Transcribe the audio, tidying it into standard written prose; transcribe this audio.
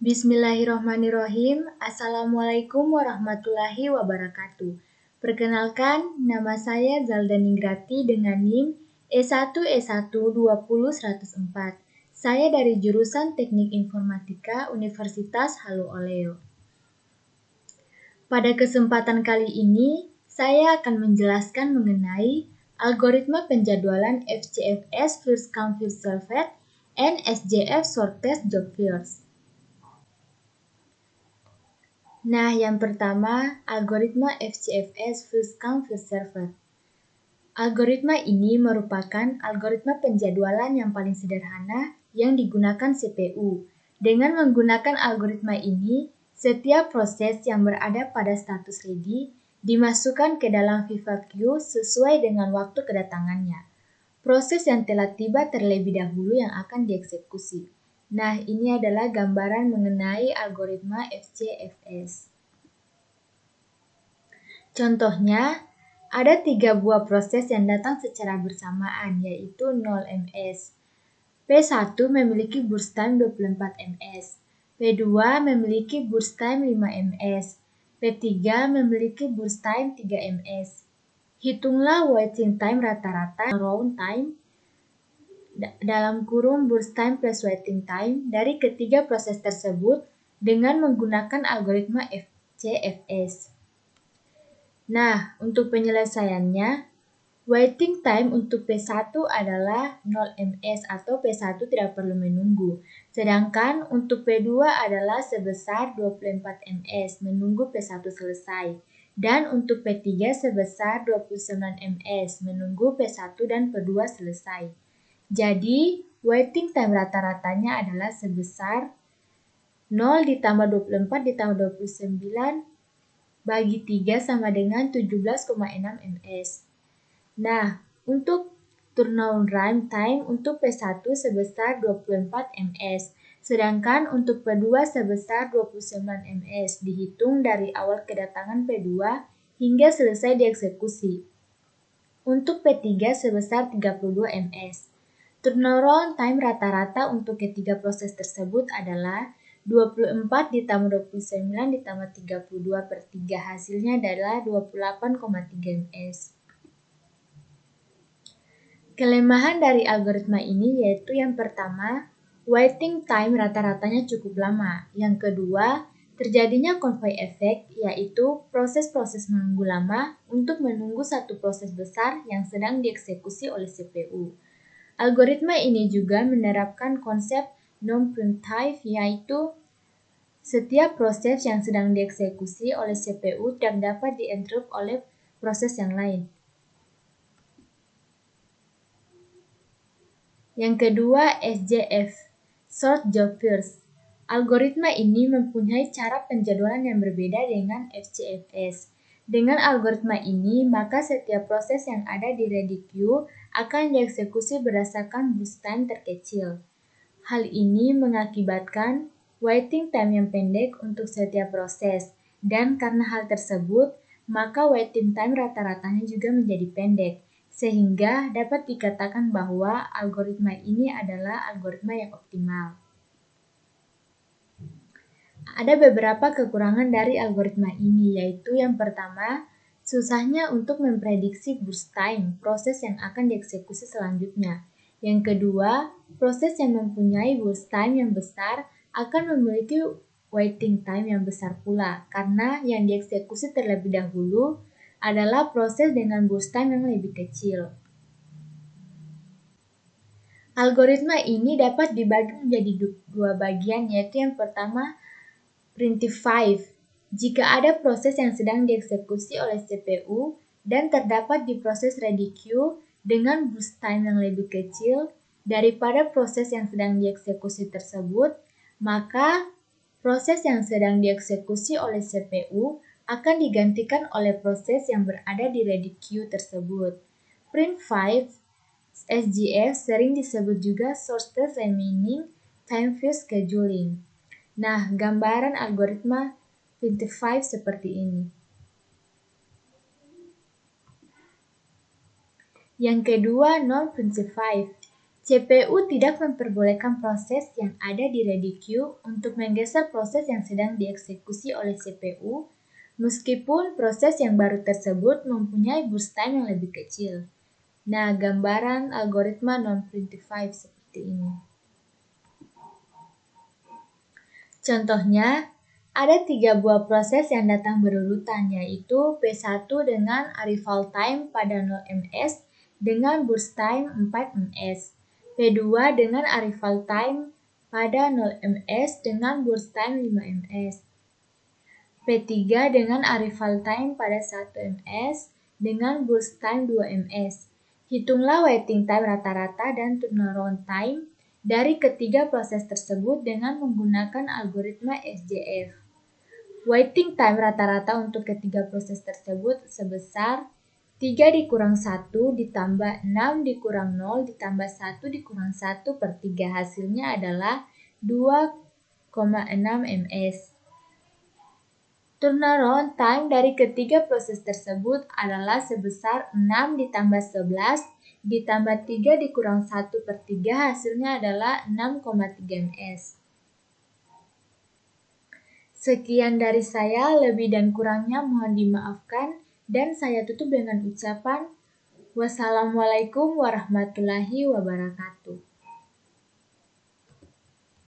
Bismillahirrohmanirrohim. Assalamualaikum warahmatullahi wabarakatuh. Perkenalkan, nama saya Zalda Ninggrati dengan NIM E1E120-104. Saya dari jurusan Teknik Informatika Universitas Halu Oleo. Pada kesempatan kali ini, saya akan menjelaskan mengenai algoritma penjadwalan FCFS First Come First Served and SJF Shortest Job First. Nah, yang pertama, algoritma FCFS First Come First Served. Algoritma ini merupakan algoritma penjadwalan yang paling sederhana yang digunakan CPU. Dengan menggunakan algoritma ini, setiap proses yang berada pada status ready dimasukkan ke dalam Viva Queue sesuai dengan waktu kedatangannya. Proses yang telah tiba terlebih dahulu yang akan dieksekusi. Nah, ini adalah gambaran mengenai algoritma FCFS. Contohnya, ada 3 buah proses yang datang secara bersamaan, yaitu 0 ms. P1 memiliki burst time 24 ms. P2 memiliki burst time 5 ms. P3 memiliki burst time 3 ms. Hitunglah waiting time rata-rata round time dalam kurung burst time plus waiting time dari ketiga proses tersebut dengan menggunakan algoritma FCFS. Nah, untuk penyelesaiannya, waiting time untuk P1 adalah 0 ms atau P1 tidak perlu menunggu. Sedangkan untuk P2 adalah sebesar 24 ms menunggu P1 selesai. Dan untuk P3 sebesar 29 ms menunggu P1 dan P2 selesai. Jadi, waiting time rata-ratanya adalah sebesar 0 ditambah 24 ditambah 29 bagi 3 sama dengan 17,6 ms. Nah, untuk turnaround time untuk P1 sebesar 24 ms, sedangkan untuk P2 sebesar 29 ms dihitung dari awal kedatangan P2 hingga selesai dieksekusi. Untuk P3 sebesar 32 ms. Turnaround time rata-rata untuk ketiga proses tersebut adalah 24 ditambah 29 ditambah 32 per 3. Hasilnya adalah 28,3 ms. Kelemahan dari algoritma ini yaitu yang pertama, waiting time rata-ratanya cukup lama. Yang kedua, terjadinya konvoy efek, yaitu proses-proses menunggu lama untuk menunggu satu proses besar yang sedang dieksekusi oleh CPU. Algoritma ini juga menerapkan konsep non-preemptive, yaitu setiap proses yang sedang dieksekusi oleh CPU tidak dapat di-interrupt oleh proses yang lain. Yang kedua, SJF, Short Job First. Algoritma ini mempunyai cara penjadwalan yang berbeda dengan FCFS. Dengan algoritma ini, maka setiap proses yang ada di ready queue akan dieksekusi berdasarkan burst time terkecil. Hal ini mengakibatkan waiting time yang pendek untuk setiap proses, dan karena hal tersebut, maka waiting time rata-ratanya juga menjadi pendek, sehingga dapat dikatakan bahwa algoritma ini adalah algoritma yang optimal. Ada beberapa kekurangan dari algoritma ini, yaitu yang pertama, susahnya untuk memprediksi burst time, proses yang akan dieksekusi selanjutnya. Yang kedua, proses yang mempunyai burst time yang besar akan memiliki waiting time yang besar pula, karena yang dieksekusi terlebih dahulu adalah proses dengan burst time yang lebih kecil. Algoritma ini dapat dibagi menjadi dua bagian, yaitu yang pertama, preemptive. Jika ada proses yang sedang dieksekusi oleh CPU dan terdapat di proses ready queue dengan burst time yang lebih kecil daripada proses yang sedang dieksekusi tersebut, maka proses yang sedang dieksekusi oleh CPU akan digantikan oleh proses yang berada di ready queue tersebut. Preemptive SJF sering disebut juga Shortest Remaining Time First Scheduling. Nah, gambaran algoritma preemptive seperti ini. Yang kedua, non-preemptive. CPU tidak memperbolehkan proses yang ada di ready queue untuk menggeser proses yang sedang dieksekusi oleh CPU, meskipun proses yang baru tersebut mempunyai burst time yang lebih kecil. Nah, gambaran algoritma non-preemptive seperti ini. Contohnya, ada 3 buah proses yang datang berurutan, yaitu P1 dengan arrival time pada 0 ms dengan burst time 4 ms. P2 dengan arrival time pada 0 ms dengan burst time 5 ms. P3 dengan arrival time pada 1 ms dengan burst time 2 ms. Hitunglah waiting time rata-rata dan turnaround time dari ketiga proses tersebut dengan menggunakan algoritma SJF. Waiting time rata-rata untuk ketiga proses tersebut sebesar 3 dikurang 1 ditambah 6 dikurang 0 ditambah 1 dikurang 1 per 3. Hasilnya adalah 2,6 ms. Turnaround time dari ketiga proses tersebut adalah sebesar 6 ditambah 11 ditambah 3 dikurang 1 per 3. Hasilnya adalah 6,3 ms. Sekian dari saya, lebih dan kurangnya mohon dimaafkan. Dan saya tutup dengan ucapan wassalamualaikum warahmatullahi wabarakatuh.